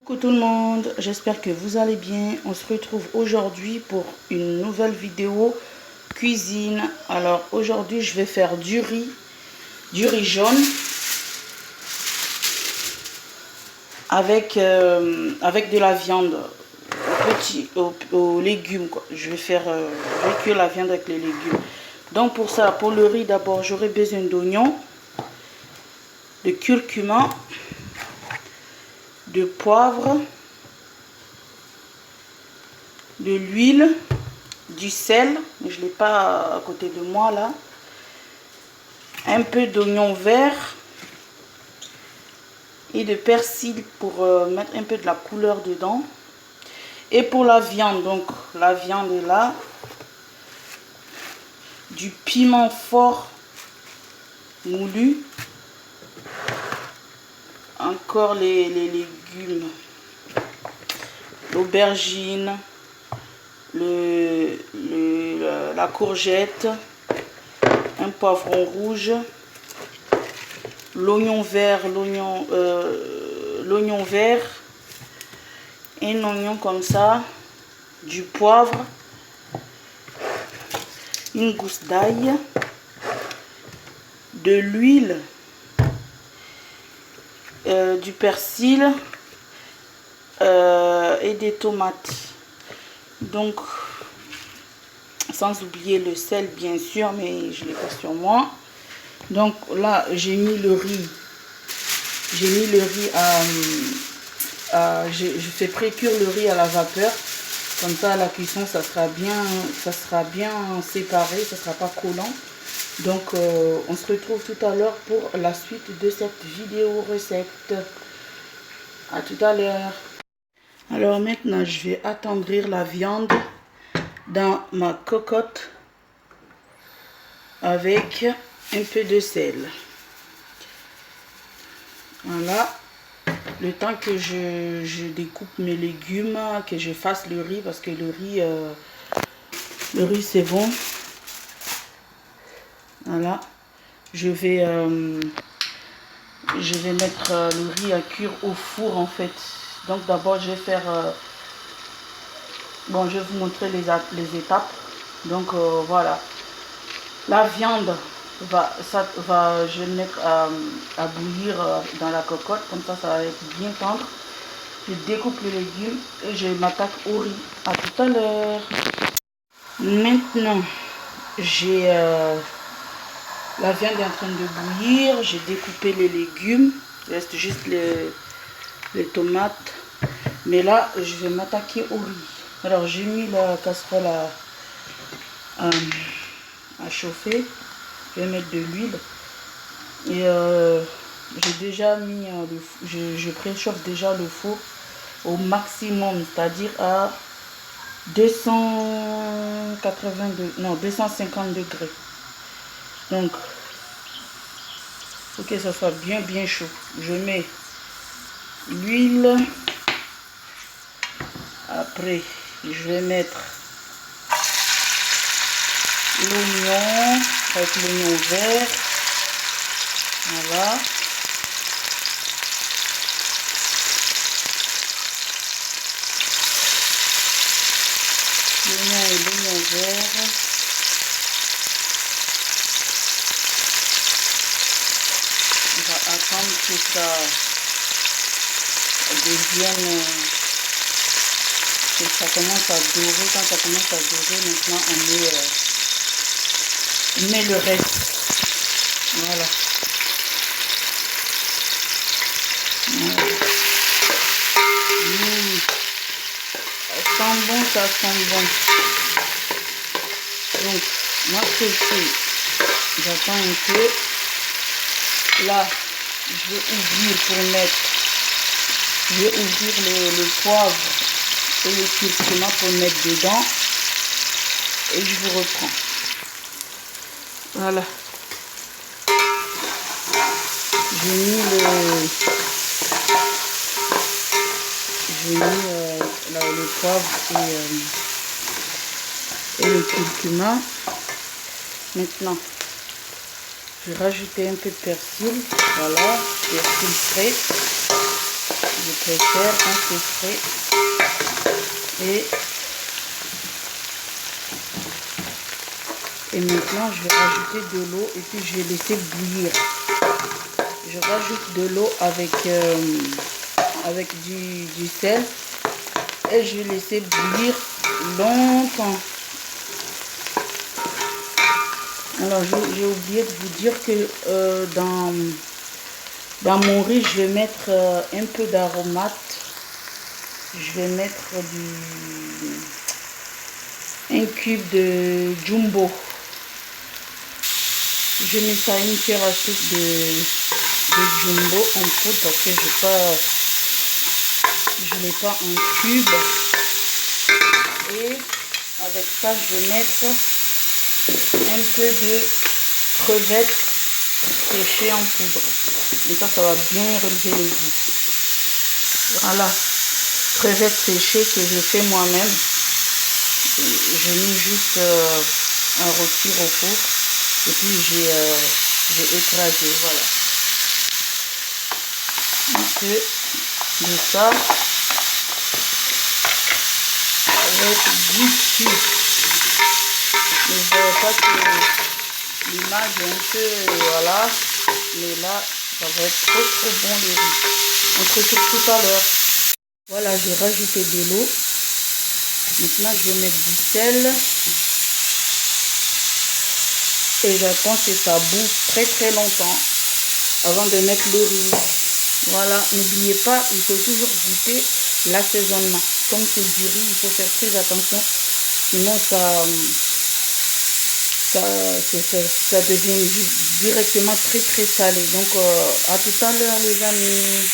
Coucou tout le monde, j'espère que vous allez bien. On se retrouve aujourd'hui pour une nouvelle vidéo cuisine. Alors aujourd'hui je vais faire du riz jaune avec de la viande aux légumes quoi. Je vais cuire la viande avec les légumes. Donc pour ça, pour le riz d'abord j'aurai besoin d'oignons, de curcuma, de poivre, de l'huile, du sel, je ne l'ai pas à côté de moi là, un peu d'oignon vert et de persil pour mettre un peu de la couleur dedans. Et pour la viande, donc la viande est là, du piment fort moulu, encore les légumes, l'aubergine, la courgette, un poivron rouge, l'oignon vert, un oignon comme ça, du poivre, une gousse d'ail, de l'huile, du persil et des tomates. Donc sans oublier le sel bien sûr, mais je l'ai pas sur moi. Donc là j'ai mis le riz je fais pré-cuire le riz à la vapeur, comme ça à la cuisson ça sera bien séparé, ça sera pas collant. Donc on se retrouve tout à l'heure pour la suite de cette vidéo recette. À tout à l'heure. Alors maintenant je vais attendrir la viande dans ma cocotte avec un peu de sel. Voilà, le temps que je découpe mes légumes, que je fasse le riz, parce que le riz c'est bon. Voilà, je vais mettre le riz à cuire au four en fait. Donc d'abord je vais faire bon, je vais vous montrer les étapes. Donc voilà, la viande je vais le mettre à bouillir dans la cocotte, comme ça va être bien tendre. Je découpe les légumes et je m'attaque au riz. À tout à l'heure. Maintenant j'ai la viande est en train de bouillir, j'ai découpé les légumes, il reste juste les tomates. Mais là je vais m'attaquer au riz. Alors j'ai mis la casserole à chauffer. Je vais mettre de l'huile et j'ai déjà mis je préchauffe déjà le four au maximum, c'est-à-dire à 250 degrés. Donc il faut que ça soit bien chaud. Je mets l'huile, après je vais mettre l'oignon avec l'oignon vert. Voilà, l'oignon et l'oignon vert. On va attendre que ça devienne, que ça commence à dorer. Quand ça commence à dorer, maintenant on met le reste. Voilà. Ça sent bon, ça sent bon. Donc moi ce que je fais, j'attends un peu. Là je vais ouvrir le poivre et le curcuma pour mettre dedans et je vous reprends. Voilà, j'ai mis le poivre et le curcuma. Maintenant je vais rajouter un peu de persil, voilà, persil frais. Je préfère quand c'est frais. Et maintenant, je vais rajouter de l'eau et puis je vais laisser bouillir. Je rajoute de l'eau avec du sel et je vais laisser bouillir longtemps. Alors, j'ai oublié de vous dire que dans mon riz, je vais mettre un peu d'aromate. Je vais mettre un cube de jumbo. Je mets ça une cuillère à soupe de jumbo en poudre parce que je ne l'ai pas en cube. Et avec ça, je vais mettre un peu de crevettes séchées en poudre. Et ça va bien relever le goût. Voilà, crevettes séchées que je fais moi-même. Je mets juste un rôti au four. Et puis j'ai écrasé, voilà. Un peu de ça. Avec du dessus. Ne voyez pas que l'image est un peu, voilà. Mais là, ça va être trop bon le riz. On se retrouve tout à l'heure. Voilà, j'ai rajouté de l'eau. Maintenant, je vais mettre du sel. Et j'attends que ça boue très longtemps avant de mettre le riz. Voilà, n'oubliez pas, il faut toujours goûter l'assaisonnement. Comme c'est du riz, il faut faire très attention. Sinon, ça devient directement très salé. Donc, à tout à l'heure les amis.